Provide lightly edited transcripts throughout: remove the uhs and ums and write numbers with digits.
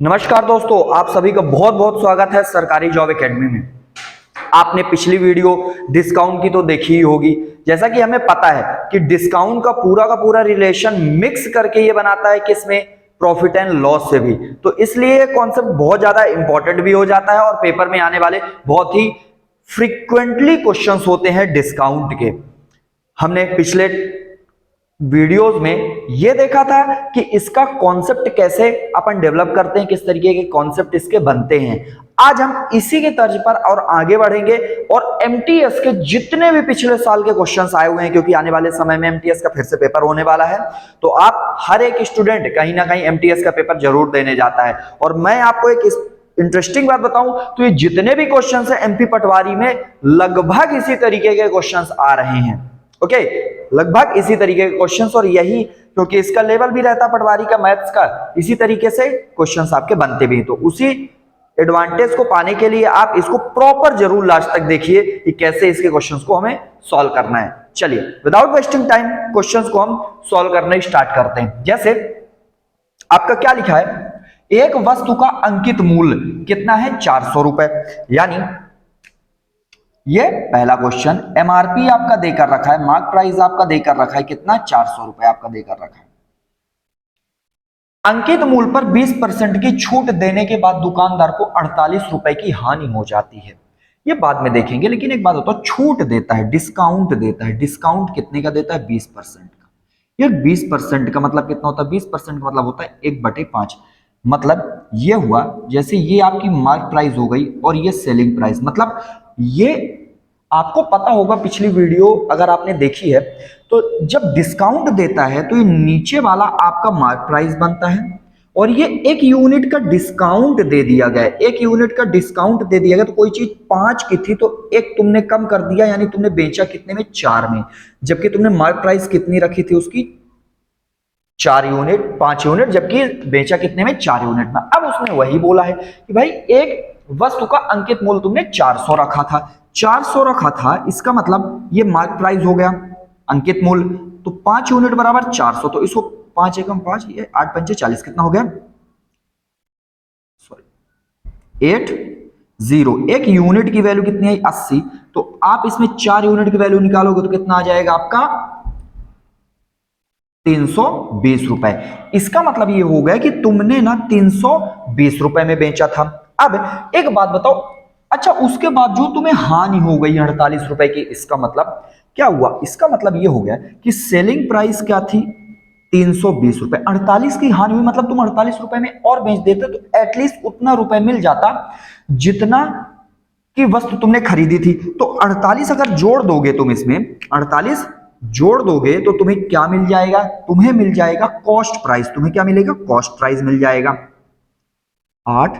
नमस्कार दोस्तों, आप सभी का बहुत बहुत स्वागत है सरकारी जॉब एकेडमी में। आपने पिछली वीडियो डिस्काउंट की तो देखी ही होगी। जैसा कि हमें पता है कि डिस्काउंट का पूरा रिलेशन मिक्स करके ये बनाता है कि इसमें प्रॉफिट एंड लॉस से भी, तो इसलिए ये कॉन्सेप्ट बहुत ज्यादा इंपॉर्टेंट भी हो जाता है और पेपर में आने वाले बहुत ही फ्रीक्वेंटली क्वेश्चंस होते हैं डिस्काउंट के। हमने पिछले वीडियोस में ये देखा था कि इसका कॉन्सेप्ट कैसे अपन डेवलप करते हैं, किस तरीके के कॉन्सेप्ट इसके बनते हैं। आज हम इसी के तर्ज पर और आगे बढ़ेंगे और एमटीएस के जितने भी पिछले साल के क्वेश्चंस आए हुए हैं, क्योंकि आने वाले समय में एमटीएस का फिर से पेपर होने वाला है, तो आप हर एक स्टूडेंट कहीं ना कहीं एमटीएस का पेपर जरूर देने जाता है। और मैं आपको एक इंटरेस्टिंग बात बताऊं तो ये जितने भी क्वेश्चंस है एमपी पटवारी में लगभग इसी तरीके के क्वेश्चंस आ रहे हैं। ओके, लगभग इसी तरीके के क्वेश्चंस, और यही क्योंकि इसका लेवल भी रहता है पटवारी का मैथ्स का, इसी तरीके से क्वेश्चंस आपके बनते भी हैं। तो उसी एडवांटेज को पाने के लिए आप इसको प्रॉपर जरूर लास्ट तक देखिए कि कैसे इसके क्वेश्चंस को हमें सॉल्व करना है। चलिए विदाउट वेस्टिंग टाइम क्वेश्चंस को हम सॉल्व करना स्टार्ट करते हैं। जैसे आपका क्या लिखा है, एक वस्तु का अंकित मूल्य कितना है, 400 रुपए। यानी ये पहला क्वेश्चन, एमआरपी आपका देकर रखा है, मार्क प्राइस आपका देकर रखा है कितना, 400 रुपए आपका देकर रखा है। अंकित मूल्य पर 20% की छूट देने के बाद दुकानदार को 48 रुपए की हानि हो जाती है। ये बाद में देखेंगे, लेकिन एक बात होता है, छूट देता है, डिस्काउंट देता है। डिस्काउंट कितने का देता है, 20% का। ये 20% का मतलब कितना होता है, 20% का मतलब होता है 1/5। मतलब ये हुआ, जैसे ये आपकी मार्क प्राइस हो गई और ये सेलिंग प्राइस। मतलब ये आपको पता होगा, पिछली वीडियो अगर आपने देखी है तो जब डिस्काउंट देता है तो ये नीचे वाला आपका मार्क प्राइस बनता है और ये 1 यूनिट का डिस्काउंट दे दिया गया है। 1 यूनिट का डिस्काउंट दे दिया गया, तो कोई चीज 5 की थी तो 1 तुमने कम कर दिया, यानी तुमने बेचा कितने में, 4 में। जबकि तुमने मार्क प्राइस कितनी रखी थी उसकी, 4 यूनिट, 5 यूनिट, जबकि बेचा कितने में, 4 यूनिट में। अब उसने वही बोला है कि भाई एक वस्तु का अंकित मूल्य तुमने 400 रखा था, 400 रखा था, इसका मतलब ये मार्क प्राइस हो गया, अंकित मूल्य तो 5 यूनिट बराबर 400। तो इसको 5 एकम 5, ये 8 पंचे 40, कितना हो गया, सॉरी 80। 1 यूनिट की वैल्यू कितनी है, 80। तो आप इसमें 4 यूनिट की वैल्यू निकालोगे तो कितना आ जाएगा आपका, 320 रुपए। इसका मतलब ये हो गया कि तुमने ना 320 रुपए में बेचा था। अब एक बात बताओ, अच्छा उसके बाद जो तुम्हें हानि हो गई 48 रुपए की, इसका मतलब क्या हुआ, इसका मतलब ये हो गया कि सेलिंग प्राइस क्या थी, 320 रुपए, 48 की हानि हुई, मतलब तुम 48 रुपए में और बेच देते तो एटलीस्ट उतना रुपए मिल जाता जितना की वस्तु तुमने खरीदी थी। तो 48 अगर जोड़ दोगे तुम इसमें, 48 जोड़ दोगे तो तुम्हें क्या मिल जाएगा, तुम्हें मिल जाएगा कॉस्ट प्राइस। तुम्हें क्या मिलेगा, कॉस्ट प्राइस मिल जाएगा। 8,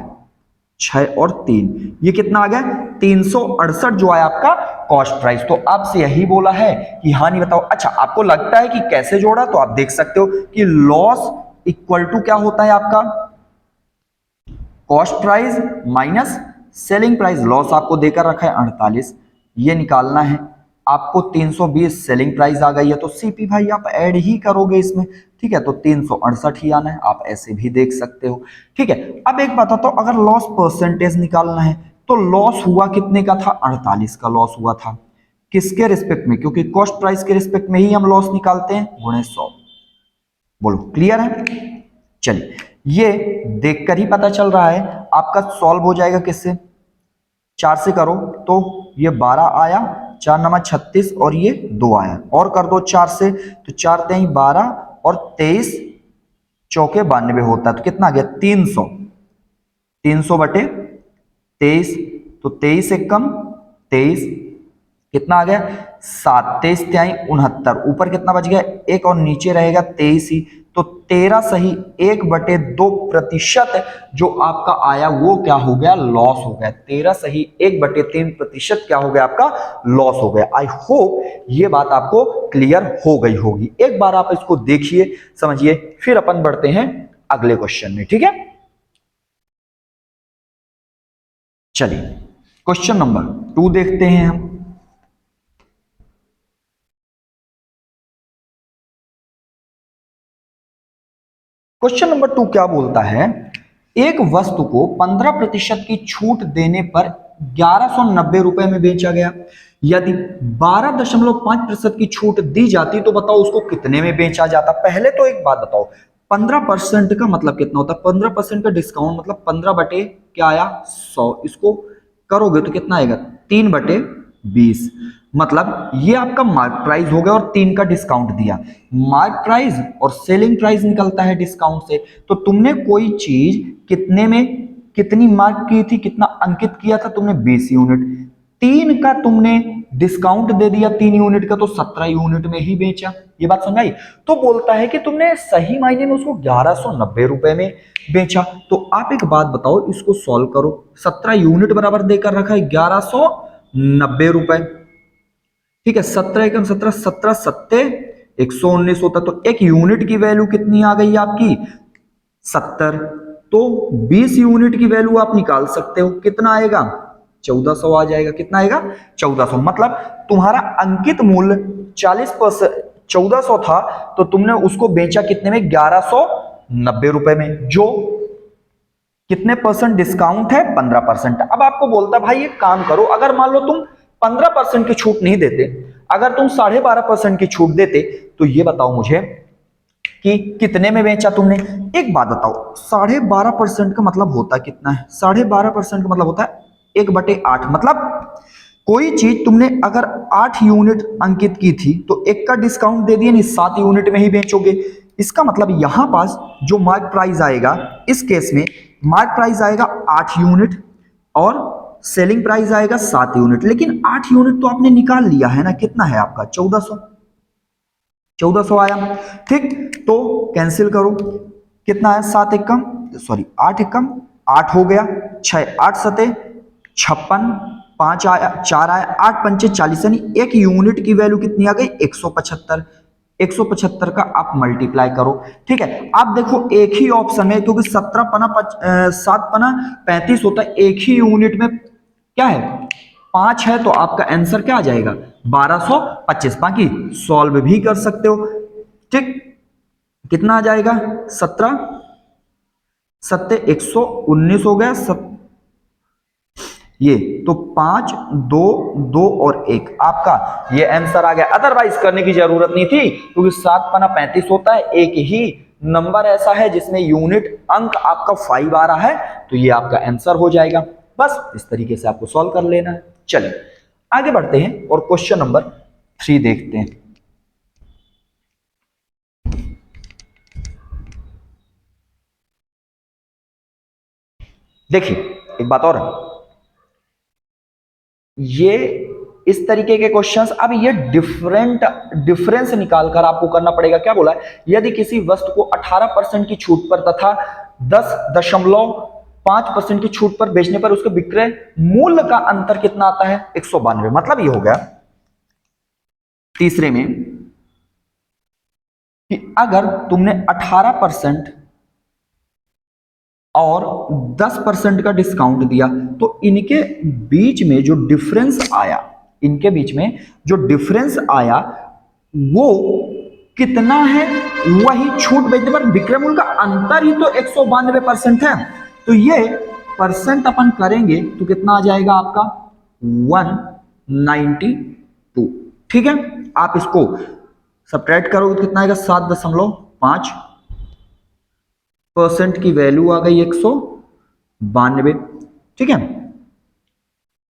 6 और 3, ये कितना आ गया, 368 जो है आपका कॉस्ट प्राइस। तो आपसे यही बोला है कि हानि बताओ। अच्छा आपको लगता है कि कैसे जोड़ा, तो आप देख सकते हो कि लॉस इक्वल टू क्या होता है आपका, cost price minus selling price. Loss आपको देकर रखा है 48, ये निकालना है आपको। 320 सेलिंग प्राइस आ गई है, तो सीपी भाई आप ऐड ही करोगे इसमें, ठीक है, तो 368 ही आना है। आप ऐसे भी देख सकते हो, ठीक है। अब एक बात तो अगर लॉस परसेंटेज निकालना है तो लॉस हुआ कितने का था, 48 का लॉस हुआ था। किसके रिस्पेक्ट में, क्योंकि कॉस्ट प्राइस के रिस्पेक्ट में ही हम लॉस निकालते हैं, गुणे 100। बोलो क्लियर है। चलिए ये देखकर ही पता चल रहा है आपका सॉल्व हो जाएगा किससे, 4 से करो तो ये 12 आया, 4 नंबर 36 और ये 2 आया, और कर दो 4 से तो 4 तेई 12 और 23 चौके 92 होता है। तो कितना आ गया, 300, 300 बटे 23, तो 23 एक कम 23, कितना आ गया 7, 23 त्याई 69, ऊपर कितना बच गया, एक और नीचे रहेगा 23 ही। तो 13 सही 1/2% जो आपका आया वो क्या हो गया, लॉस हो गया। 13 सही 1/3% क्या हो गया, आपका लॉस हो गया। आई होप ये बात आपको क्लियर हो गई होगी। एक बार आप इसको देखिए, समझिए, फिर अपन बढ़ते हैं अगले क्वेश्चन में, ठीक है। चलिए क्वेश्चन नंबर 2 देखते हैं हम। क्वेश्चन नंबर 2 क्या बोलता है, एक वस्तु को 15% की छूट देने पर 1190 रुपए में बेचा गया। यदि 12.5% की छूट दी जाती तो बताओ उसको कितने में बेचा जाता। पहले तो एक बात बताओ, 15% का मतलब कितना होता है? 15% का डिस्काउंट मतलब 15 बटे क्या आया 100, इसको करोगे तो कितना आएगा 3/20। मतलब ये आपका मार्क प्राइस हो गया और 3 का डिस्काउंट दिया। मार्क प्राइस और सेलिंग प्राइस निकलता है डिस्काउंट से। तो तुमने कोई चीज कितने में कितनी मार्क की थी, कितना अंकित किया था तुमने 20 यूनिट, 3 का तुमने डिस्काउंट दे दिया 3 यूनिट का, तो 17 यूनिट में ही बेचा। ये बात समझाई। तो बोलता है कि तुमने सही मायने में उसको 1190 रुपए में बेचा। तो आप एक बात बताओ, इसको सॉल्व करो। 17 यूनिट बराबर देकर रखा है 1190 रुपए। ठीक है, 17 एकम 17, 17 सत्ते 119 होता, तो एक यूनिट की वैल्यू कितनी आ गई आपकी 70। तो 20 यूनिट की वैल्यू आप निकाल सकते हो, कितना आएगा 1400 आ जाएगा। कितना आएगा 1400। मतलब तुम्हारा अंकित मूल्य 40% 1400 था, तो तुमने उसको बेचा कितने में 1190 रुपए में, जो कितने परसेंट डिस्काउंट है 15%। अब आपको बोलता है भाई एक काम करो, अगर मान लो तुम 15% की छूट नहीं देते, अगर तुम 12.5% की छूट देते, तो ये बताओ मुझे कि कितने में बेचा तुमने। एक बात बताओ, 12.5% का मतलब होता कितना है? 12.5% का मतलब होता है 1/8। मतलब कोई चीज तुमने अगर 8 यूनिट अंकित की थी तो एक का डिस्काउंट दे दिया, नहीं 7 यूनिट में ही बेचोगे। इसका मतलब यहां पास जो मार्क प्राइस आएगा, इस केस में मार्क प्राइस आएगा 8 यूनिट और सेलिंग प्राइस आएगा 7 यूनिट। लेकिन 8 यूनिट तो आपने निकाल लिया है ना, कितना है आपका 1400। 1400 आया। ठीक, तो कैंसिल करो, कितना है 7 एकम सॉरी 8 एकम 8 हो गया, 6 8 सते 56, 5 आया 4 आया 8 पंचे 40, यानी एक यूनिट की वैल्यू कितनी आ गई 175। 175 का आप मल्टीप्लाई करो। ठीक है, आप देखो एक ही ऑप्शन है, क्योंकि 17 पना 7 पना 35 होता है, एक ही यूनिट में क्या है 5 है, तो आपका आंसर क्या आ जाएगा 1225। बाकी सॉल्व भी कर सकते हो। ठीक, कितना आ जाएगा 17 सत्ते 119 हो गया ये तो 5 2 2 और 1 आपका ये आंसर आ गया। अदरवाइज करने की जरूरत नहीं थी, क्योंकि 7 पना 35 होता है, एक ही नंबर ऐसा है जिसमें यूनिट अंक आपका 5 आ रहा है, तो ये आपका आंसर हो जाएगा। बस इस तरीके से आपको सॉल्व कर लेना है। चलिए आगे बढ़ते हैं और क्वेश्चन नंबर 3 देखते हैं। देखिए एक बात और, ये इस तरीके के क्वेश्चंस, अब ये डिफरेंस निकालकर आपको करना पड़ेगा। क्या बोला है, यदि किसी वस्तु को 18% की छूट पर तथा 10.5% की छूट पर बेचने पर उसके विक्रय मूल्य का अंतर कितना आता है 192। मतलब ये हो गया तीसरे में कि अगर तुमने 18% और 10% का डिस्काउंट दिया, तो इनके बीच में जो डिफरेंस आया, इनके बीच में जो डिफरेंस आया वो कितना है, वही छूट बेचने पर विक्रय मूल्य का अंतर ही तो 192% है। तो ये परसेंट अपन करेंगे तो कितना आ जाएगा आपका 192। ठीक है, आप इसको सब्ट्रैक्ट करोगे तो कितना आएगा 7.5% की वैल्यू आ गई 192। ठीक है,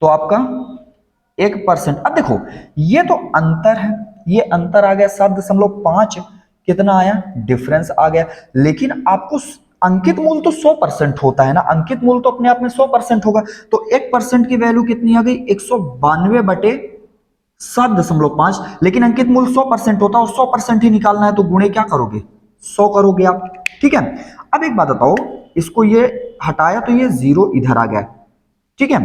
तो आपका 1%। अब देखो ये तो अंतर है, ये अंतर आ गया 7.5, कितना आया डिफरेंस आ गया। लेकिन आपको अंकित मूल्य तो 100% होता है ना, अंकित मूल्य तो अपने आप में 100% होगा। तो 1% की वैल्यू कितनी आ गई 192 बटे 7.5। लेकिन अंकित मूल्य 100% होता है और 100% ही निकालना है, तो गुणे क्या करोगे 100 करोगे आप। ठीक है, अब एक बात बताओ, इसको ये हटाया तो ये 0 इधर आ गया। ठीक है,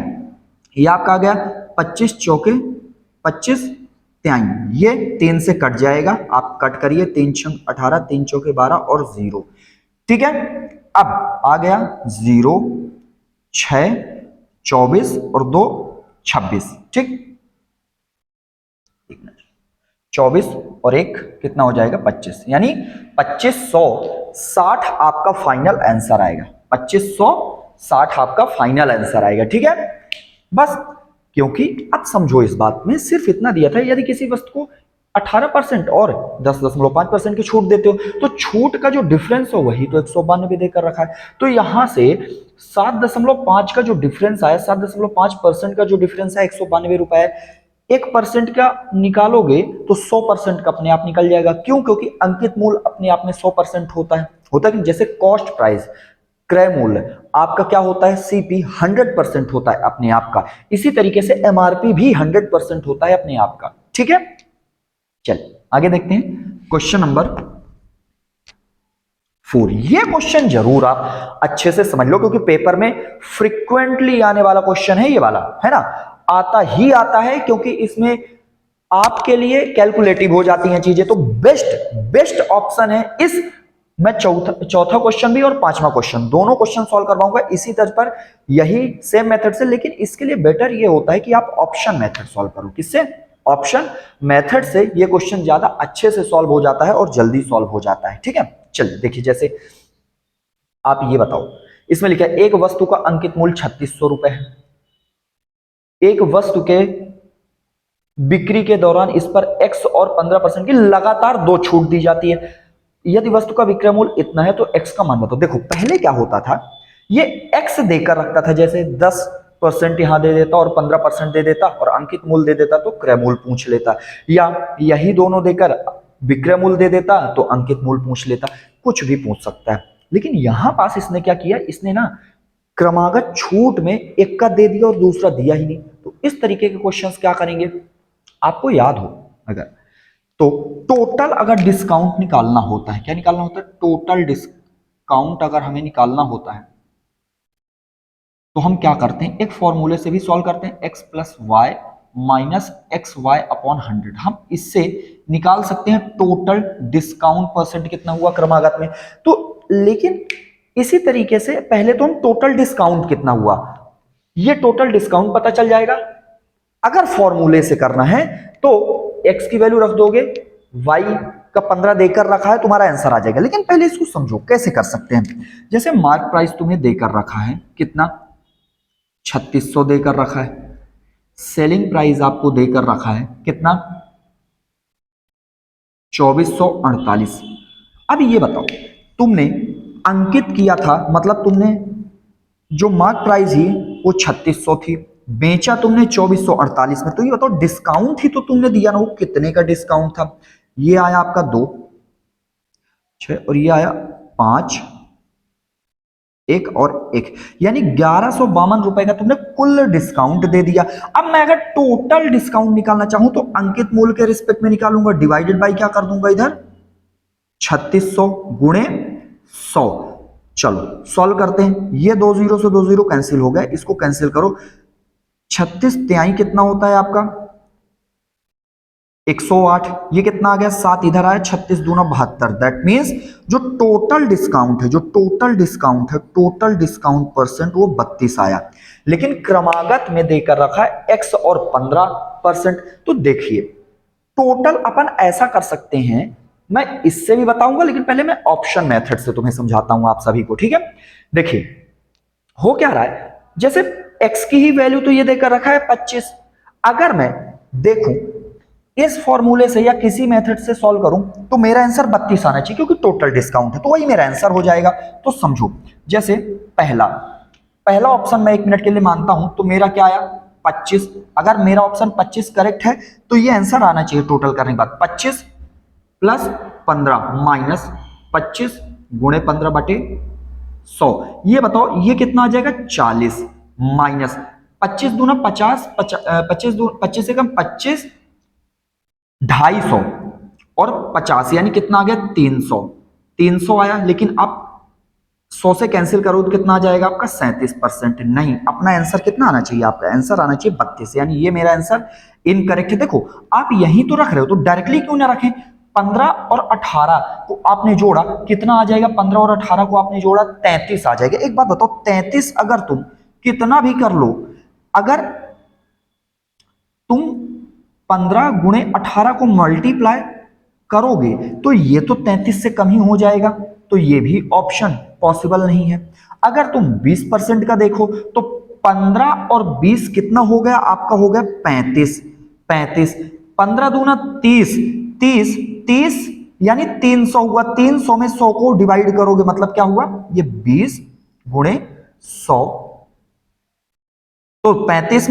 ये आपका आ गया 25 चौके 25 त्याई, ये 3 से कट जाएगा, आप कट करिए 3 छंग 18 3 चौके 12 और 0। ठीक है, अब आ गया 0 6 24 और 2 26। ठीक, 24 और 1 कितना हो जाएगा 25, यानी 2560 आपका फाइनल आंसर आएगा। 2560 आपका फाइनल आंसर आएगा। ठीक है, बस क्योंकि अब समझो इस बात में सिर्फ इतना दिया था, यदि किसी वस्तु को 18% और 10.5% की छूट देते हो तो छूट का जो डिफरेंस हो वही तो 192 देकर रखा है। तो यहां से 7.5 का जो डिफरेंस आया, 7.5% का जो डिफरेंस है 192 रुपए, 1% का निकालोगे तो 100% का अपने आप निकल जाएगा। क्यों? क्योंकि अंकित मूल्य अपने आप में 100% होता है कि जैसे कॉस्ट प्राइस क्रय मूल्य आपका क्या होता है, सीपी 100% होता है अपने आप का, इसी तरीके से एमआरपी भी 100% होता है अपने आप का। ठीक है, चल आगे देखते हैं क्वेश्चन नंबर 4। ये क्वेश्चन जरूर आप अच्छे से समझ लो क्योंकि पेपर में फ्रीक्वेंटली आने वाला क्वेश्चन है ये वाला, है ना, आता ही आता है क्योंकि इसमें आपके लिए कैलकुलेटिव हो जाती हैं चीजें। तो बेस्ट ऑप्शन है इस, मैं चौथा क्वेश्चन भी और पांचवा क्वेश्चन दोनों क्वेश्चन सॉल्व करवाऊंगा इसी तर्ज पर, यही सेम मेथड से, लेकिन इसके लिए बेटर ये होता है कि आप ऑप्शन मेथड सॉल्व करो। किससे? ऑप्शन मेथड से ये क्वेश्चन ज्यादा अच्छे से सॉल्व हो जाता है और जल्दी सॉल्व हो जाता है। ठीक है, चलिए देखिए, जैसे आप ये बताओ, इसमें लिखा है एक वस्तु का अंकित मूल्य 3600 रुपए है, एक वस्तु के बिक्री के दौरान इस पर x और 15% की लगातार 2 छूट दी जाती है। यदि वस्तु का विक्रय मूल्य इतना है तो x का मान बताओ। देखो पहले क्या होता था, ये x देकर रखता था, जैसे 10% यहां दे देता और 15% दे देता और अंकित मूल्य दे देता तो क्रय मूल्य पूछ लेता, या यही दोनों देकर विक्रय मूल्य दे देता तो अंकित मूल्य पूछ लेता, कुछ भी पूछ सकता है। लेकिन यहां पास इसने क्या किया, इसने ना क्रमागत छूट में एक का दे दिया और दूसरा दिया ही नहीं। तो इस तरीके के क्वेश्चंस क्या करेंगे, आपको याद हो अगर तो टोटल अगर डिस्काउंट निकालना होता है, क्या निकालना होता है, टोटल डिस्काउंट अगर हमें निकालना होता है तो हम क्या करते हैं, एक फॉर्मूले से भी सॉल्व करते हैं, x plus Y minus x Y upon 100। हम इससे निकाल सकते हैं टोटल डिस्काउंट परसेंट कितना हुआ क्रमागत में। तो लेकिन इसी तरीके से पहले तो हम टोटल डिस्काउंट कितना हुआ, ये टोटल डिस्काउंट पता चल जाएगा। अगर फॉर्मूले से करना है तो x की वैल्यू रख दोगे, y का 15 देकर रखा है, तुम्हारा आंसर आ जाएगा। लेकिन पहले इसको समझो कैसे कर सकते हैं। जैसे मार्क प्राइस तुम्हें देकर रखा है कितना, 3600 देकर रखा है, सेलिंग प्राइस आपको देकर रखा है कितना, 2448। अब ये बताओ, तुमने अंकित किया था, मतलब तुमने जो मार्क प्राइस ही वो 3600 थी, बेचा तुमने 2448 में, तो ये बताओ डिस्काउंट ही तो तुमने दिया ना, वो कितने का डिस्काउंट था, ये आया आपका 2, 6 और ये आया 5, 1 और 1, यानी 1152 रुपए का तुमने कुल डिस्काउंट दे दिया। अब मैं अगर टोटल डिस्काउंट निकालना चाहूं तो अंकित मूल्य के रिस्पेक्ट में निकालूंगा, डिवाइडेड बाय क्या कर दूंगा इधर 3600 गुणे 100। चलो सॉल्व करते हैं, ये 2 जीरो से 2 जीरो कैंसिल हो गया, इसको कैंसिल करो, 36 तिहाई कितना होता है आपका 108, ये कितना आ गया 7 इधर आया, 36 दूना 72। दैट मीन्स जो टोटल डिस्काउंट है, जो टोटल डिस्काउंट है, टोटल डिस्काउंट परसेंट वो 32 आया। लेकिन क्रमागत में देकर रखा है x और 15%। तो देखिए टोटल अपन ऐसा कर सकते हैं, मैं इससे भी बताऊंगा लेकिन पहले मैं ऑप्शन मेथड से तुम्हें समझाता हूं आप सभी को। ठीक है, देखिए हो क्या रहा है, जैसे x की ही वैल्यू तो ये देकर रखा है 25, अगर मैं देखूं इस फॉर्मूले से या किसी मेथड से सॉल्व करूं तो मेरा आंसर 32 आना चाहिए क्योंकि टोटल डिस्काउंट है, तो वही मेरा आंसर हो जाएगा। तो समझो, जैसे पहला ऑप्शन मैं 1 मिनट के लिए मानता हूं तो मेरा क्या आया 25। अगर मेरा ऑप्शन 25 करेक्ट है तो ये आंसर आना चाहिए टोटल करने के बाद 25 प्लस 15 माइनस 25 गुणे 15 बटे 100। ये बताओ ये कितना आ जाएगा 40 माइनस 25 दूना 50, 25 से कम 25, 250 और 50 यानी कितना आ गया 300, 300 आया। लेकिन आप 100 से कैंसिल करो तो कितना आ जाएगा आपका 37%। नहीं, अपना आंसर कितना आना चाहिए, आपका आंसर आना चाहिए 32, यानी ये मेरा आंसर इनकरेक्ट है। देखो आप यहीं तो रख रहे हो तो डायरेक्टली क्यों ना रखें, 15 और 18 को आपने जोड़ा कितना आ जाएगा, 15 और 18 को आपने जोड़ा 33 आ जाएगा। एक बात बताओ 33 अगर तुम कितना भी कर लो, अगर तुम 15 गुणे 18 को मल्टीप्लाई करोगे तो ये तो 33 से कम ही हो जाएगा। तो ये भी ऑप्शन पॉसिबल नहीं है। अगर तुम 20% का देखो तो 15 और 20 कितना हो गया आपका, हो गया 35। 35 15 दूना 30, 30 30 यानी 300 हुआ। 300 में 100 को डिवाइड करोगे मतलब क्या हुआ, ये 20 गुणे 100। तो 35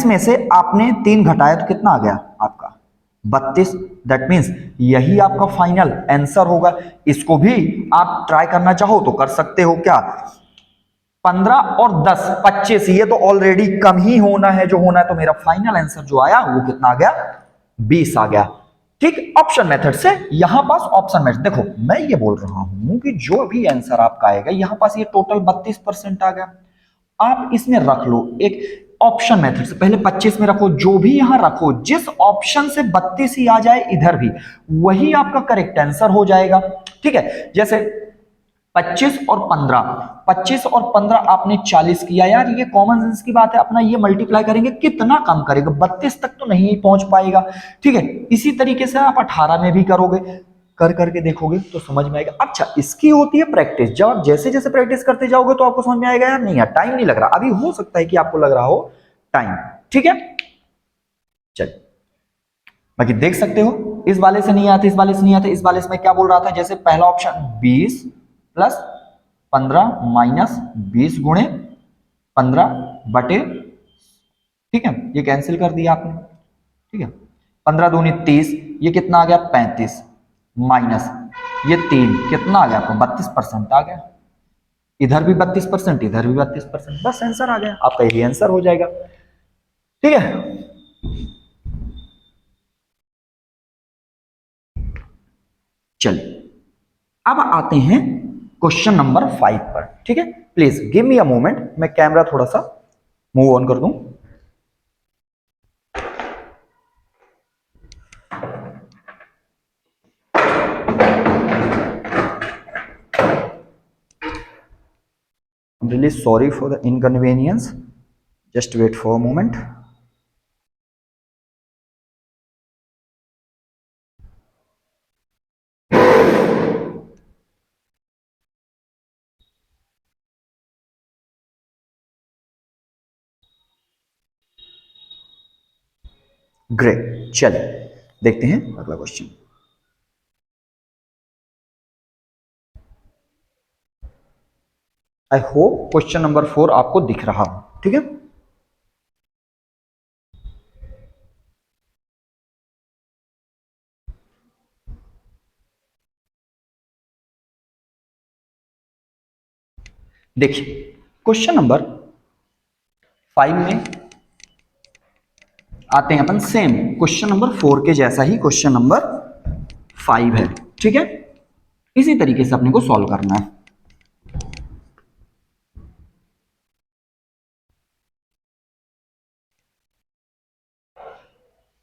में से आपने 3 घटाया तो कितना आ गया आपका 32। दैट मीन्स यही आपका फाइनल आंसर होगा। इसको भी आप ट्राई करना चाहो तो कर सकते हो। क्या 15 और 10 25, ये तो ऑलरेडी कम ही होना है जो होना है, तो मेरा फाइनल आंसर जो आया वो कितना आ गया 20 आ गया। ठीक, ऑप्शन मेथड से यहां पास ऑप्शन मेथड देखो, मैं ये बोल रहा हूं कि जो भी आंसर आपका आएगा यहां पास ये टोटल 32% आ गया। आप इसमें रख लो एक ऑप्शन मेथड से, पहले 25 में रखो, जो भी यहां रखो जिस ऑप्शन से 32 ही आ जाए इधर भी, वही आपका करेक्ट आंसर हो जाएगा। ठीक है, जैसे 25 और 15, 25 और 15 आपने 40 किया। यार ये कॉमन सेंस की बात है, अपना ये मल्टीप्लाई करेंगे कितना कम करेगा, 32 तक तो नहीं पहुंच पाएगा। ठीक है, इसी तरीके से आप 18 में भी करोगे, कर करके देखोगे तो समझ में आएगा। अच्छा, इसकी होती है प्रैक्टिस, जब आप जैसे जैसे प्रैक्टिस करते जाओगे तो आपको समझ में आएगा यार नहीं यार टाइम नहीं लग रहा। अभी हो सकता है कि आपको लग रहा हो टाइम। ठीक है, चलिए बाकी देख सकते हो, इस वाले से नहीं आते, इस वाले से नहीं आते, इस वाले से मैं क्या बोल रहा था, जैसे पहला ऑप्शन 20 प्लस 15 माइनस 20 गुणे 15 बटे, ठीक है ये कैंसिल कर दिया आपने। ठीक है, 15 दूनी 30, ये कितना आ गया 35 माइनस ये 3 कितना आ गया आपको 32% आ गया। इधर भी 32%, इधर भी 32%, बस आंसर आ गया आपका, यही आंसर हो जाएगा। ठीक है, चलिए अब आते हैं क्वेश्चन नंबर 5 पर। ठीक है, please give me a moment, मैं कैमरा थोड़ा सा मूव ऑन कर दूं। I'm really sorry for the inconvenience. Just wait for a moment. Great, चलिए देखते हैं अगला question. I hope question number 4 आपको दिख रहा हो। ठीक है, देखिए क्वेश्चन नंबर 5 में आते हैं अपन, सेम क्वेश्चन नंबर 4 के जैसा ही क्वेश्चन नंबर 5 है। ठीक है, इसी तरीके से अपने को सॉल्व करना है।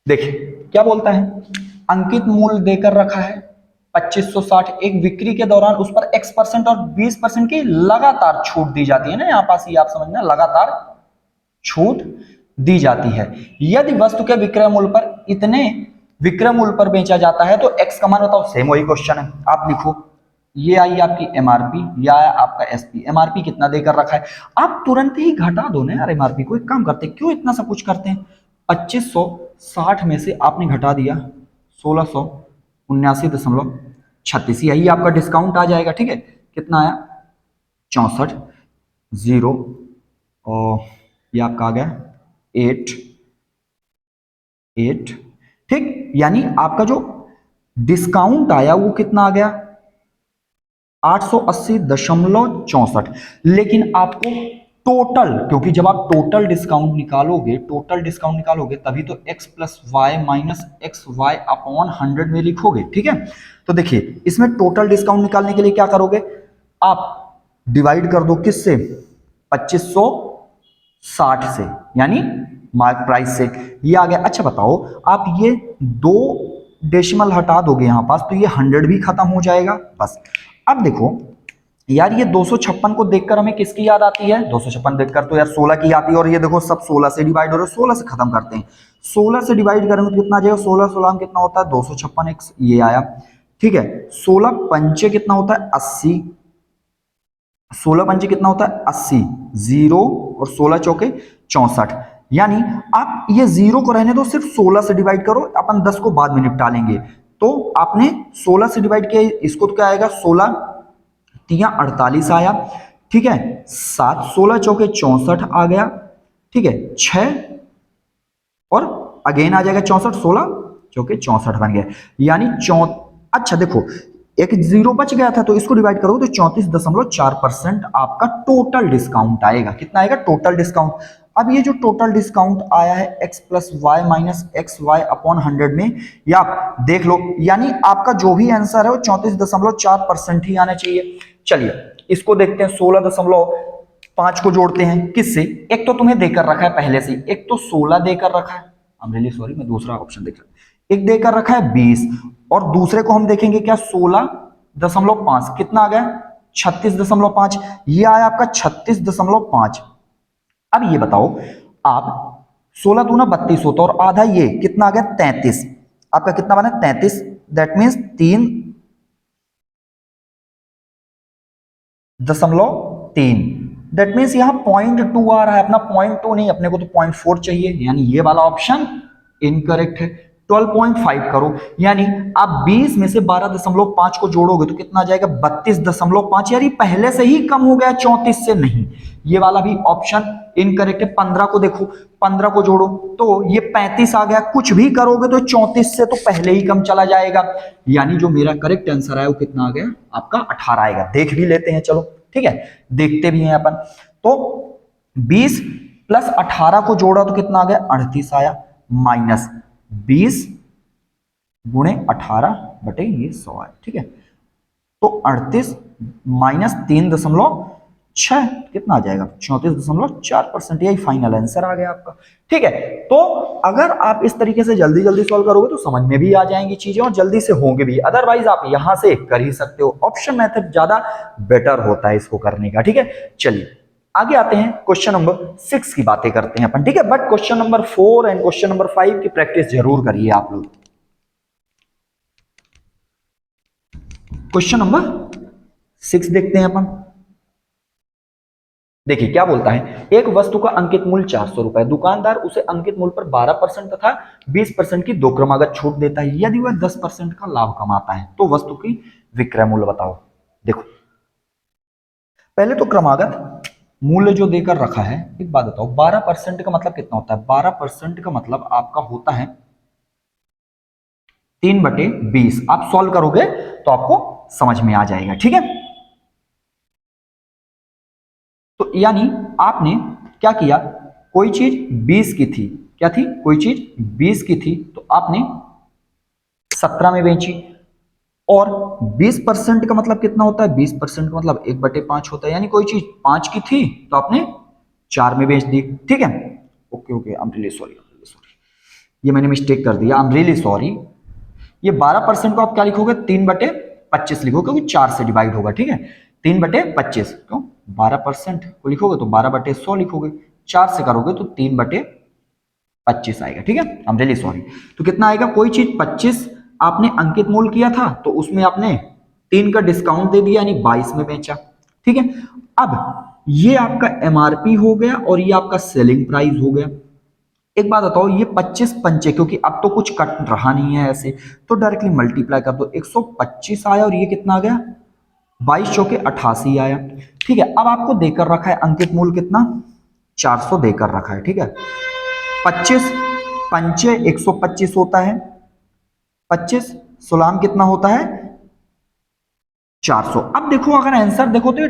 देखिए क्या बोलता है, अंकित मूल्य देकर रखा है 2560, एक बिक्री के दौरान उस पर X% और 20% की लगातार छूट दी जाती है ना, यहां पास ये आप समझना, लगातार छूट दी जाती है। यदि वस्तु के विक्रय मूल्य पर इतने विक्रय मूल्य पर बेचा जाता है तो X का मान बताओ। सेम वही क्वेश्चन है, आप लिखो ये आई आपकी MRP, या आया आपका SP। MRP कितना देकर रखा है, आप तुरंत ही घटा दो ना यार MRP को। एक काम करते हैं, क्यों इतना सब कुछ करते हैं, 2560 में से आपने घटा दिया 1679.36, यही आपका डिस्काउंट आ जाएगा। ठीक है, कितना आया 64 0, और ये आपका आ गया 8। ठीक, यानी आपका जो डिस्काउंट आया वो कितना आ गया 880.64। लेकिन आपको टोटल, क्योंकि जब आप टोटल डिस्काउंट निकालोगे तभी तो x plus Y minus x Y upon 100 में लिखोगे। ठीक है, तो देखिए इसमें टोटल डिस्काउंट निकालने के लिए क्या करोगे, आप डिवाइड कर दो किससे 2560 से, यानी मार्क प्राइस से, ये आ गया। अच्छा बताओ, आप ये 2 डेसिमल हटा दोगे यहां पास तो ये 100 भी खत्म हो जाएगा। बस अब देखो यार, ये 256 को देखकर हमें किसकी याद आती है, 256 देखकर तो यार 16 की आती है, और ये देखो सब 16 से डिवाइड हो रहे हैं, 16 से खत्म करते हैं। 16 से डिवाइड करेंगे तो कितना आ जाएगा, 16 16 में कितना होता है 256x, ये आया। ठीक है, 16 पंचे कितना होता है 80, 16 पंचे कितना होता है 80, 0 और 16 चौके 64। यानी आप ये 0 को रहने दो, सिर्फ 16 से डिवाइड करो, अपन 10 को बाद में निपटा लेंगे। तो आपने 16 से डिवाइड किया, इसको तो क्या आएगा 16 तिया 48 आया, ठीक है, 7 16 चौके 64 आ गया, ठीक है, 6 और अगेन आ जाएगा 64, 16 चौके 64 बन गया। यानी अच्छा देखो एक 0 बच गया था, तो इसको डिवाइड करो तो 34.4% आपका टोटल डिस्काउंट आएगा। कितना आएगा टोटल डिस्काउंट? अब ये जो टोटल डिस्काउंट आया है x plus Y minus x Y upon 100 में, या आप देख लो, यानी आपका जो भी आंसर है वो 34.4% ही आना चाहिए। चलिए इसको देखते हैं, 16.5 को जोड़ते हैं किससे? एक तो तुम्हें देकर रखा है पहले से, एक तो 16 देकर रखा है, आई एम रियली सॉरी मैं दूसरा ऑप्शन देख रहा हूं, एक देकर रखा है 20 और दूसरे को हम देखेंगे क्या 16.5, कितना आ गया 36.5, ये आया आपका 36.5। अब ये बताओ आप 16 दूना 32 होता और आधा ये कितना आ गया 33, आपका कितना बना 33, दैट मीन्स 3.3, दैट मीन्स यहां 0.2 आ रहा है, अपना 0.2 नहीं, अपने को तो 0.4 चाहिए, यानी ये वाला ऑप्शन इनकरेक्ट है। 12.5 करो, यानी आप 20 में से 12.5 को जोड़ोगे तो कितना आ जाएगा 32.5, यानी पहले से ही कम हो गया 34 से, नहीं, ये वाला भी ऑप्शन इनकरेक्ट है। 15 को देखो, 15 को जोड़ो तो ये 35 आ गया, कुछ भी करोगे तो 34 से तो पहले ही कम चला जाएगा, यानी जो मेरा करेक्ट आंसर है वो कितना आ गया आपका 18 आएगा। देख भी लेते हैं, चलो ठीक है, देखते भी हैं अपन। तो 20 प्लस 18 को जोड़ा तो कितना आ गया 38 आया, माइनस 20 गुणे 18 बटे ये 100 है, ठीक है, तो 38 माइनस 3.6 कितना आ जाएगा 34.4%, यही फाइनल आंसर आ गया आपका। ठीक है, तो अगर आप इस तरीके से जल्दी जल्दी सॉल्व करोगे तो समझ में भी आ जाएंगी चीजें और जल्दी से होंगे भी, अदरवाइज आप यहां से कर ही सकते हो, ऑप्शन मेथड ज्यादा बेटर होता है इसको करने का। ठीक है, चलिए आगे आते हैं, क्वेश्चन नंबर 6 की बातें करते हैं अपन। ठीक है, but question number 4 and question number 5 की प्रैक्टिस जरूर करिए आप लोग। क्वेश्चन नंबर 6 देखते हैं अपन। देखिए क्या बोलता है, एक वस्तु का अंकित मूल्य 400 रुपए, दुकानदार उसे अंकित मूल्य पर 12% तथा 20% की 2 क्रमागत छूट देता है। यदि वह 10% का लाभ कमाता है तो वस्तु की विक्रय मूल्य बताओ। देखो पहले तो क्रमागत मूल्य जो देकर रखा है, एक बात बताओ 12% का मतलब कितना होता है? 12% का मतलब आपका होता है 3/20। आप सॉल्व करोगे तो आपको समझ में आ जाएगा। ठीक है, तो यानी आपने क्या किया, कोई चीज 20 की थी, क्या थी, कोई चीज 20 की थी तो आपने 17 में बेची, और 20% का मतलब कितना होता है, 20% का मतलब 1/5 होता है, यानी कोई चीज 5 की थी तो आपने 4 में बेच दी। ठीक है, okay okay, I am really sorry, ये मैंने मिस्टेक कर दिया, आई एम रियली सॉरी। ये 12% को आप क्या लिखोगे 3/25 लिखोगे, क्योंकि 4 से डिवाइड होगा। ठीक है, 3/25 क्यों, 12% को लिखोगे तो 12/100 लिखोगे, 4 से करोगे तो 3/25 आएगा। ठीक है, आई एम रियली सॉरी। तो कितना आएगा, कोई चीज 25 आपने अंकित मूल्य किया था तो उसमें आपने 3 का डिस्काउंट दे दिया, यानी 22 में बेचा। ठीक है, अब ये आपका एमआरपी हो गया और ये आपका सेलिंग प्राइस हो गया। एक बात बताओ, ये 25 पंचे, क्योंकि अब तो कुछ कट रहा नहीं है ऐसे, तो डायरेक्टली मल्टीप्लाई कर दो, 125 आया और ये कितना आ गया 22 चौके 88 आया। ठीक है, अब आपको देकर रखा है अंकित मूल्य कितना 400 देकर रखा है। ठीक है, 25 पंचे 125 होता है, 25 सोलाम कितना होता है 400। अब देखो अगर आंसर देखो तो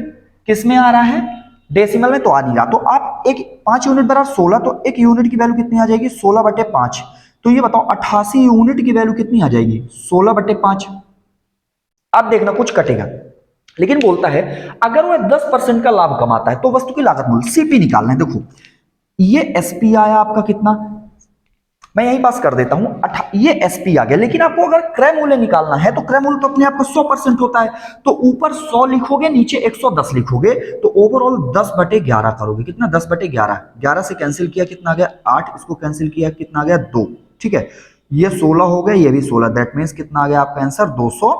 किस में आ रहा है, डेसिमल में तो आ नहीं रहा, तो आप एक 5 यूनिट बराबर 16, तो एक यूनिट की वैल्यू कितनी आ जाएगी 16/5। तो ये बताओ 88 यूनिट की वैल्यू कितनी आ जाएगी 16/5। अब देखना कुछ कटेगा, लेकिन बोलता है अगर वह 10% का लाभ कमाता है तो वस्तु की लागत मूल्य सीपी निकालना है। देखो ये एसपी आया आपका कितना, मैं यही पास कर देता हूं, ये एसपी आ गया, लेकिन आपको अगर क्रय मूल्य निकालना है तो क्रय मूल्य तो अपने आप का 100% होता है, तो ऊपर 100 लिखोगे नीचे 110 लिखोगे, तो ओवरऑल 10/11 करोगे। कितना 10/11, 11 से कैंसिल किया कितना आ गया 8, इसको कैंसिल किया कितना आ गया 2। ठीक है, ये 16 हो गया, ये भी 16, दैट मीन्स कितना आ गया आपका आंसर 200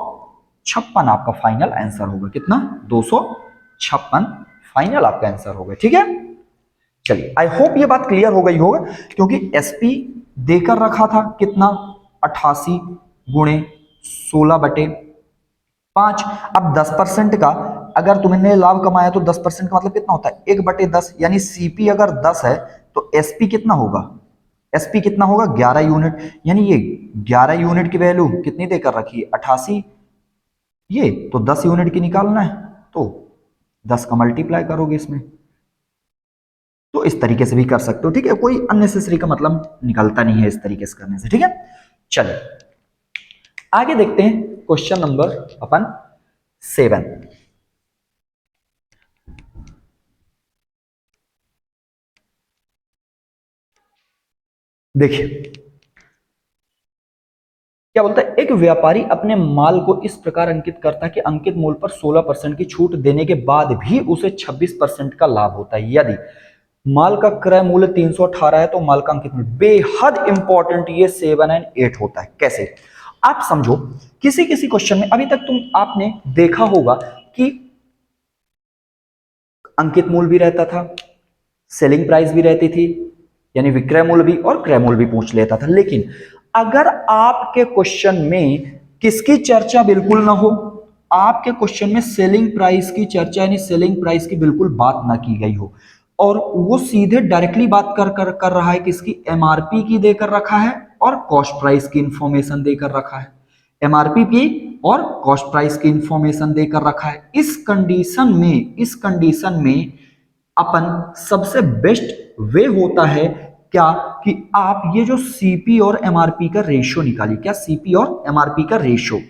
256 आपका फाइनल आंसर होगा। कितना? 256 फाइनल आपका आंसर होगा। ठीक है, चलिए आई होप ये बात क्लियर हो गई होगा, क्योंकि एसपी देकर रखा था कितना? 88 गुणे 16/5। अब 10% का अगर तुमने लाभ कमाया तो 10% का मतलब कितना होता है? 1/10, यानी सीपी अगर 10 है तो एसपी कितना होगा? एसपी कितना होगा? 11 यूनिट। यानी ये 11 यूनिट की वैल्यू कितनी देकर रखी है? 88। ये तो 10 यूनिट की निकालना है, तो 10 का मल्टीप्लाई करोगे इसमें, तो इस तरीके से भी कर सकते हो। ठीक है, कोई अननेसेसरी का मतलब निकलता नहीं है इस तरीके से करने से। ठीक है, चलिए आगे देखते हैं क्वेश्चन नंबर अपन 7। देखिए क्या बोलता है, एक व्यापारी अपने माल को इस प्रकार अंकित करता है कि अंकित मूल्य पर 16% की छूट देने के बाद भी उसे 26% का लाभ होता है। यदि माल का क्रय मूल्य 318 है तो माल का अंकित मूल्य, बेहद इंपॉर्टेंट, ये 7 एंड 8 होता है। कैसे? आप समझो, किसी किसी क्वेश्चन में अभी तक आपने देखा होगा कि अंकित मूल्य भी रहता था, सेलिंग प्राइस भी रहती थी, यानी विक्रय मूल्य भी और क्रय मूल्य भी पूछ लेता था। लेकिन अगर आपके क्वेश्चन में किसकी चर्चा बिल्कुल ना हो, आपके क्वेश्चन में सेलिंग प्राइस की चर्चा यानी सेलिंग प्राइस की बिल्कुल बात ना की गई हो, और वो सीधे डायरेक्टली बात कर रहा है किसकी? एमआरपी की देकर रखा है और कॉस्ट प्राइस की इंफॉर्मेशन देकर रखा है। एमआरपी की और कॉस्ट प्राइस की इंफॉर्मेशन देकर रखा है। इस कंडीशन में अपन सबसे बेस्ट वे होता है क्या कि आप ये जो सीपी और एमआरपी का रेशियो निकालिए। क्या? सीपी और एमआरपी का रेशियो।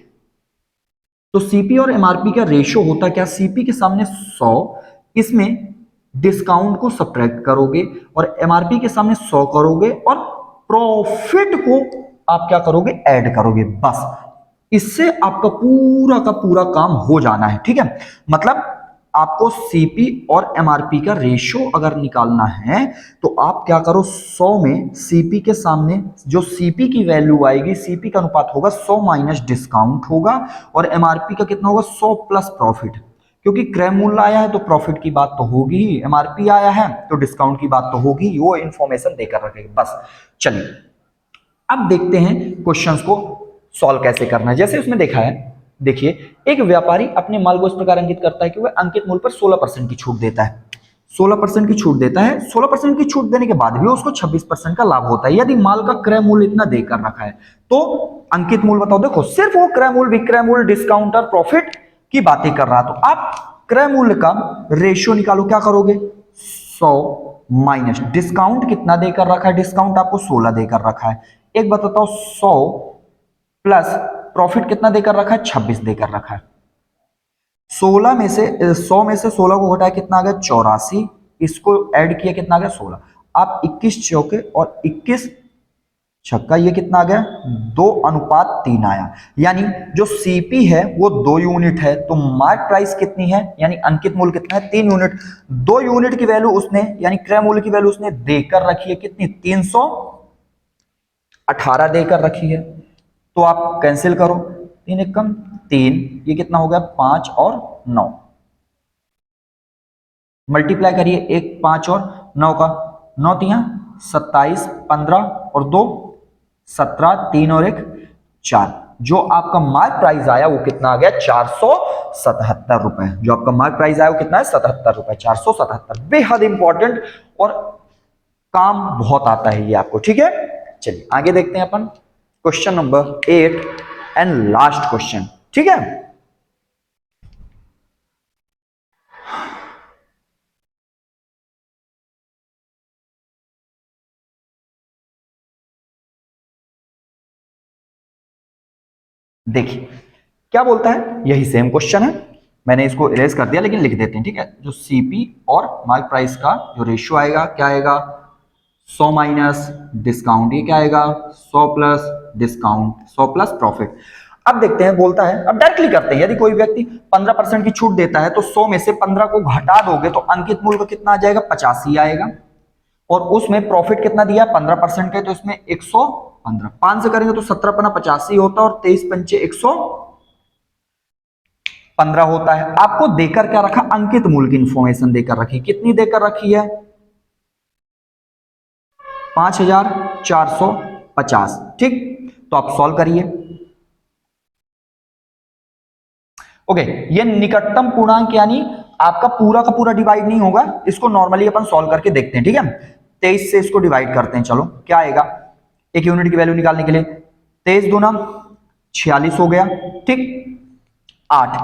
तो सीपी और एमआरपी का रेशियो होता क्या? सीपी के सामने 100, इसमें डिस्काउंट को सब्ट्रैक्ट करोगे और एमआरपी के सामने 100 करोगे और प्रॉफिट को आप क्या करोगे? ऐड करोगे। बस इससे आपका पूरा का पूरा काम हो जाना है। ठीक है, मतलब आपको सीपी और एमआरपी का रेशियो अगर निकालना है तो आप क्या करो? 100 में सीपी के सामने जो सीपी की वैल्यू आएगी, सीपी का अनुपात होगा 100 माइनस डिस्काउंट होगा, और एमआरपी का कितना होगा? 100 प्लस प्रॉफिट। क्योंकि क्रय मूल्य आया है तो प्रॉफिट की बात तो होगी ही, एमआरपी आया है तो डिस्काउंट की बात तो होगी, वो इंफॉर्मेशन देकर रखेगी। बस चलिए अब देखते हैं क्वेश्चंस को सॉल्व कैसे करना है। जैसे उसमें देखा है, देखिए एक व्यापारी अपने माल को इस प्रकार अंकित करता है कि वह अंकित मूल्य पर 16% की छूट देता है। 16% की छूट देता है। 16% की छूट देने के बाद भी उसको 26% का लाभ होता है। यदि माल का क्रय मूल्य इतना देकर रखा है तो अंकित मूल्य बताओ। देखो सिर्फ वो क्रय मूल्य, विक्रय मूल्य, डिस्काउंट और प्रॉफिट की बातें कर रहा, तो आप क्रय मूल्य का रेशियो निकालो। क्या करोगे? 100 माइनस डिस्काउंट कितना देकर रखा है? डिस्काउंट आपको 16 देकर रखा है। एक बात बताओ, 100 प्लस प्रॉफिट कितना देकर रखा है? 26 देकर रखा है। 16 में से 100 में से 16 को घटाया कितना आ गया? 84। इसको ऐड किया कितना आ गया? 16। आप 21 चौके और 21 छक्का, ये कितना आ गया? 2:3 आया। यानी जो सीपी है वो 2 यूनिट है, तो मार्क प्राइस कितनी है यानी अंकित मूल्य कितना है? 3 यूनिट। 2 यूनिट की वैल्यू उसने यानी क्रय मूल्य की वैल्यू उसने देकर रखी है कितनी? 318 देकर रखी है। तो आप कैंसिल करो, 3 एक कम 3, ये कितना हो गया? 5 और 9। मल्टीप्लाई करिए, 1 5 और 9 का, 9 तिया 27, 15 और 2 17, 3 और 1 4। जो आपका मार्क प्राइस आया वो कितना आ गया? 477 रुपए। जो आपका मार्क प्राइस आया वो कितना है? 77 रुपए, 477। बेहद इंपॉर्टेंट और काम बहुत आता है ये आपको। ठीक है, चलिए आगे देखते हैं अपन question number 8 and last question. ठीक है, देखिए क्या बोलता है, यही सेम क्वेश्चन है, मैंने इसको इरेज कर दिया लेकिन लिख देते हैं। ठीक है, जो सीपी और मार्क प्राइस का जो रेशियो आएगा क्या आएगा? 100 माइनस डिस्काउंट, ये क्या आएगा? 100 प्लस डिस्काउंट, 100 प्लस प्रॉफिट। अब देखते हैं, बोलता है, अब डायरेक्टली करते हैं। यदि कोई व्यक्ति 15% की छूट देता है तो 100 में से 15 को घटा दोगे तो अंकित मूल्य का कितना आ जाएगा? 85 आएगा। और उसमें प्रॉफिट कितना दिया? 15% का, तो इसमें 115। 5 से करेंगे तो 17 पना 85 होता है और 23 पंचे 100 15 होता है। आपको देकर क्या रखा, अंकित मूल्य की इंफॉर्मेशन देकर रखी। कितनी देकर रखी है, 5450। ठीक, तो आप सॉल्व करिए। ओके, ये निकटतम पूर्णांक यानी आपका पूरा का पूरा डिवाइड नहीं होगा, इसको नॉर्मली अपन सॉल्व करके देखते हैं। ठीक है, 23 से इसको डिवाइड करते हैं। चलो क्या आएगा, एक यूनिट की वैल्यू निकालने के लिए 23 दूना 46 हो गया। ठीक, 8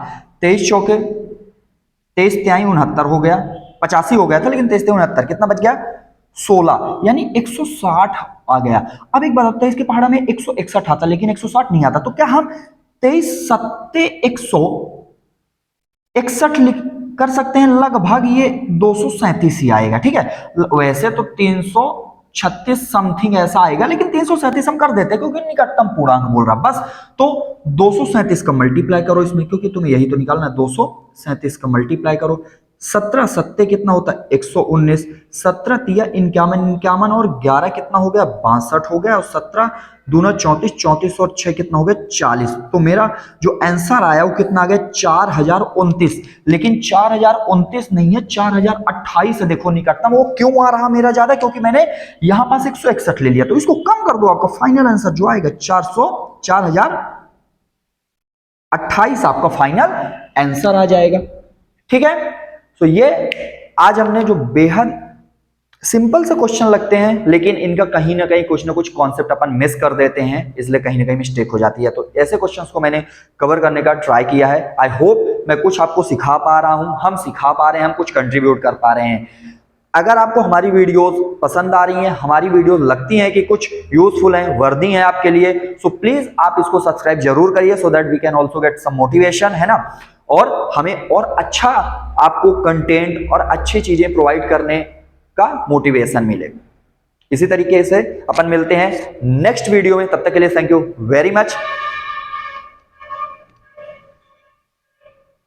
23 चौके 23 तिहाई 69 हो गया। 85 हो गया था लेकिन 23 69 कितना बच गया, 16, यानी 160 आ गया। अब एक बात होता है, इसके पहाड़ा में 161 आता लेकिन 160 नहीं आता, तो क्या हम 23 सत्ते 161 लिख कर सकते हैं, लगभग ये 237 ही आएगा। ठीक है, वैसे तो 336 समथिंग ऐसा आएगा, लेकिन 337 हम कर देते हैं क्योंकि निकटतम पूर्णांक बोल रहा बस। तो 237 का मल्टीप्लाई करो इसमें, क्योंकि तुम्हें यही तो निकालना है। 237 का मल्टीप्लाई करो, 17 सत्ते कितना होता है, 119, 17 तिया 51, 51 और 11 कितना हो गया, 62 हो गया। और 17 दूना 34, 34 और 6 कितना हो गया, 40। तो मेरा जो आंसर आया वो कितना आ गया, 4029। लेकिन 4029 नहीं है, 4028 है। देखो निकटतम वो क्यों आ रहा मेरा ज्यादा, क्योंकि मैंने यहां पास 161 ले लिया, तो इसको कम कर दो, आपका फाइनल आंसर जो आएगा 4028 आपका फाइनल आंसर आ जाएगा। ठीक है, तो ये आज हमने जो बेहद सिंपल से क्वेश्चन लगते हैं, लेकिन इनका कहीं ना कहीं कुछ ना कुछ कॉन्सेप्ट अपन मिस कर देते हैं, इसलिए कहीं ना कहीं मिस्टेक हो जाती है। तो ऐसे क्वेश्चंस को मैंने कवर करने का ट्राई किया है। आई होप मैं कुछ आपको सिखा पा रहा हूं, हम सिखा पा रहे हैं, हम कुछ कंट्रीब्यूट कर पा रहे हैं। अगर आपको हमारी वीडियोस पसंद आ रही हैं, हमारी वीडियोस लगती हैं कि कुछ यूजफुल हैं, वर्दी हैं आपके लिए, सो प्लीज आप इसको सब्सक्राइब जरूर करिए, so that we can also get some motivation, है ना, और हमें और अच्छा आपको कंटेंट और अच्छी चीजें प्रोवाइड करने का मोटिवेशन मिले। इसी तरीके से अपन मिलते हैं नेक्स्ट वीडियो में, तब तक के लिए थैंक यू वेरी मच।